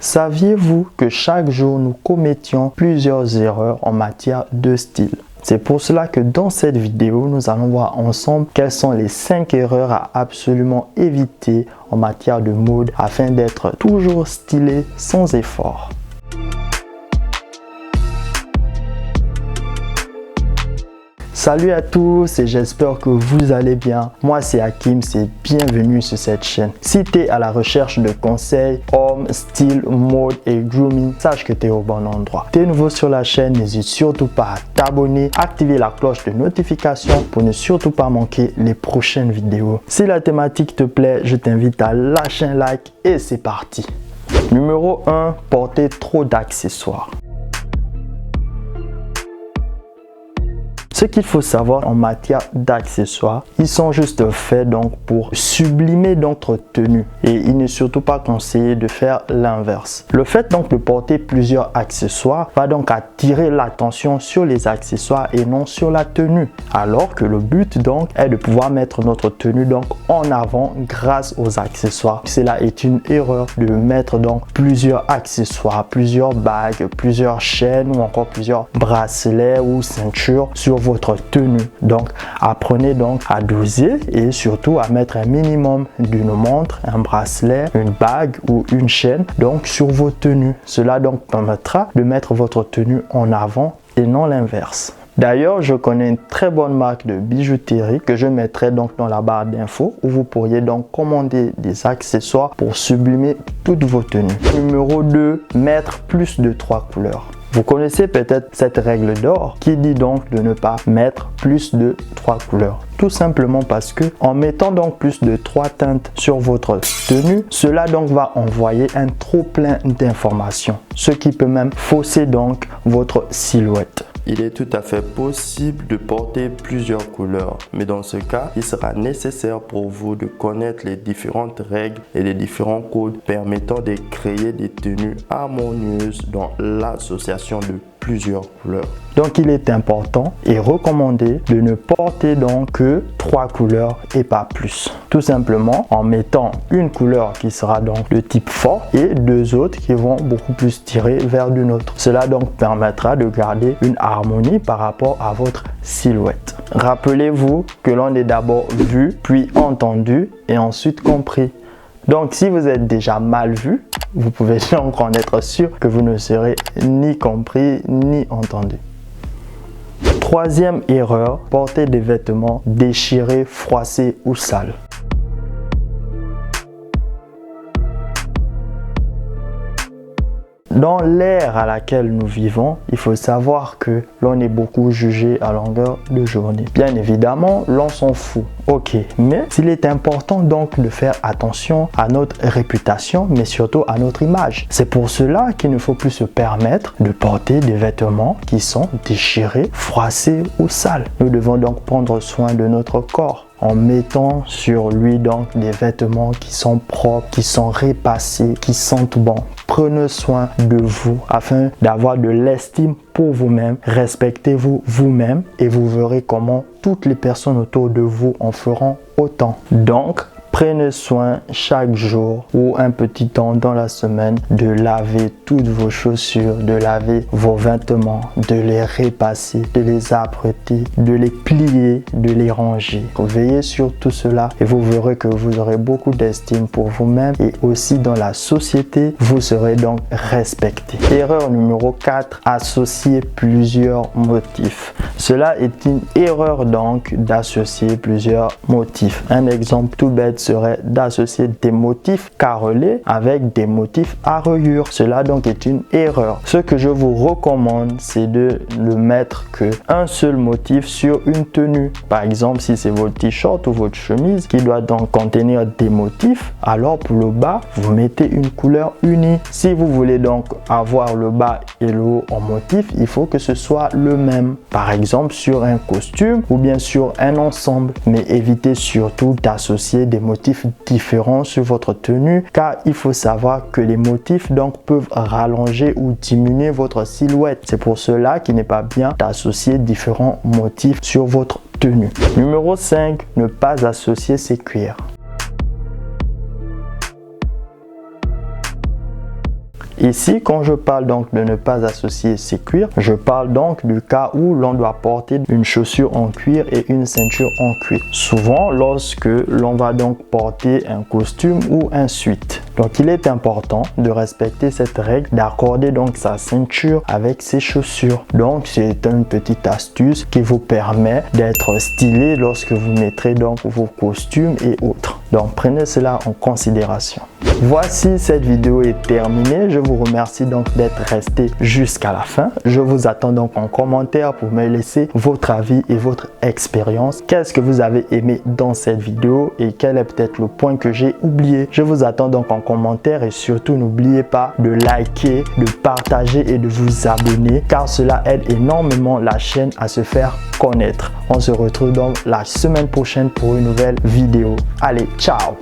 Saviez-vous que chaque jour nous commettions plusieurs erreurs en matière de style? C'est pour cela que dans cette vidéo, nous allons voir ensemble quelles sont les 5 erreurs à absolument éviter en matière de mode afin d'être toujours stylé sans effort. Salut à tous et j'espère que vous allez bien. Moi c'est Hakim, c'est bienvenue sur cette chaîne. Si tu es à la recherche de conseils, homme, style, mode et grooming, sache que tu es au bon endroit. Tu es nouveau sur la chaîne, n'hésite surtout pas à t'abonner, activer la cloche de notification pour ne surtout pas manquer les prochaines vidéos. Si la thématique te plaît, je t'invite à lâcher un like et c'est parti. Numéro 1, porter trop d'accessoires. Ce qu'il faut savoir en matière d'accessoires, ils sont juste faits donc pour sublimer notre tenue et il n'est surtout pas conseillé de faire l'inverse. Le fait donc de porter plusieurs accessoires va donc attirer l'attention sur les accessoires et non sur la tenue, alors que le but donc est de pouvoir mettre notre tenue donc en avant grâce aux accessoires. Cela est une erreur de mettre donc plusieurs accessoires, plusieurs bagues, plusieurs chaînes ou encore plusieurs bracelets ou ceintures sur votre tenue. Donc apprenez donc à doser et surtout à mettre un minimum d'une montre, un bracelet, une bague ou une chaîne donc sur vos tenues. Cela donc permettra de mettre votre tenue en avant et non l'inverse. D'ailleurs, je connais une très bonne marque de bijouterie que je mettrai donc dans la barre d'infos où vous pourriez donc commander des accessoires pour sublimer toutes vos tenues. Numéro 2, mettre plus de 3 couleurs. Vous connaissez peut-être cette règle d'or qui dit donc de ne pas mettre plus de 3 couleurs. Tout simplement parce que en mettant donc plus de 3 teintes sur votre tenue, cela donc va envoyer un trop plein d'informations, ce qui peut même fausser donc votre silhouette. Il est tout à fait possible de porter plusieurs couleurs, mais dans ce cas, il sera nécessaire pour vous de connaître les différentes règles et les différents codes permettant de créer des tenues harmonieuses dans l'association de plusieurs couleurs. Donc il est important et recommandé de ne porter donc que 3 couleurs et pas plus. Tout simplement en mettant une couleur qui sera donc de type fort et 2 autres qui vont beaucoup plus tirer vers d'une autre. Cela donc permettra de garder une harmonie par rapport à votre silhouette. Rappelez-vous que l'on est d'abord vu, puis entendu et ensuite compris. Donc si vous êtes déjà mal vu, vous pouvez donc en être sûr que vous ne serez ni compris ni entendu. Troisième erreur, porter des vêtements déchirés, froissés ou sales. Dans l'ère à laquelle nous vivons, il faut savoir que l'on est beaucoup jugé à longueur de journée. Bien évidemment, l'on s'en fout. Ok, mais il est important donc de faire attention à notre réputation, mais surtout à notre image. C'est pour cela qu'il ne faut plus se permettre de porter des vêtements qui sont déchirés, froissés ou sales. Nous devons donc prendre soin de notre corps en mettant sur lui donc des vêtements qui sont propres, qui sont repassés, qui sentent bon. Prenez soin de vous afin d'avoir de l'estime pour vous-même. Respectez-vous vous-même et vous verrez comment toutes les personnes autour de vous en feront autant. Donc, prenez soin chaque jour ou un petit temps dans la semaine de laver toutes vos chaussures, de laver vos vêtements, de les repasser, de les apprêter, de les plier, de les ranger. Veillez sur tout cela et vous verrez que vous aurez beaucoup d'estime pour vous-même et aussi dans la société, vous serez donc respecté. Erreur numéro 4, associer plusieurs motifs. Cela est une erreur donc d'associer plusieurs motifs. Un exemple tout bête serait d'associer des motifs carrelés avec des motifs à rayures. Cela donc est une erreur. Ce que je vous recommande, c'est de ne mettre qu'un seul motif sur une tenue. Par exemple, si c'est votre t-shirt ou votre chemise qui doit donc contenir des motifs, alors pour le bas, vous mettez une couleur unie. Si vous voulez donc avoir le bas et le haut en motif, il faut que ce soit le même. Par exemple, sur un costume ou bien sur un ensemble. Mais évitez surtout d'associer des motifs différents sur votre tenue car il faut savoir que les motifs donc peuvent rallonger ou diminuer votre silhouette. C'est pour cela qu'il n'est pas bien d'associer différents motifs sur votre tenue. Numéro 5, ne pas associer ses cuirs. Ici, quand je parle donc de ne pas associer ces cuirs, je parle donc du cas où l'on doit porter une chaussure en cuir et une ceinture en cuir. Souvent, lorsque l'on va donc porter un costume ou un sweat. Donc, il est important de respecter cette règle, d'accorder donc sa ceinture avec ses chaussures. Donc, c'est une petite astuce qui vous permet d'être stylé lorsque vous mettrez donc vos costumes et autres. Donc, prenez cela en considération. Voici, cette vidéo est terminée. Je vous remercie donc d'être resté jusqu'à la fin. Je vous attends donc en commentaire pour me laisser votre avis et votre expérience. Qu'est-ce que vous avez aimé dans cette vidéo et quel est peut-être le point que j'ai oublié? Je vous attends donc en commentaire et surtout n'oubliez pas de liker, de partager et de vous abonner car cela aide énormément la chaîne à se faire connaître. On se retrouve donc la semaine prochaine pour une nouvelle vidéo. Allez, ciao!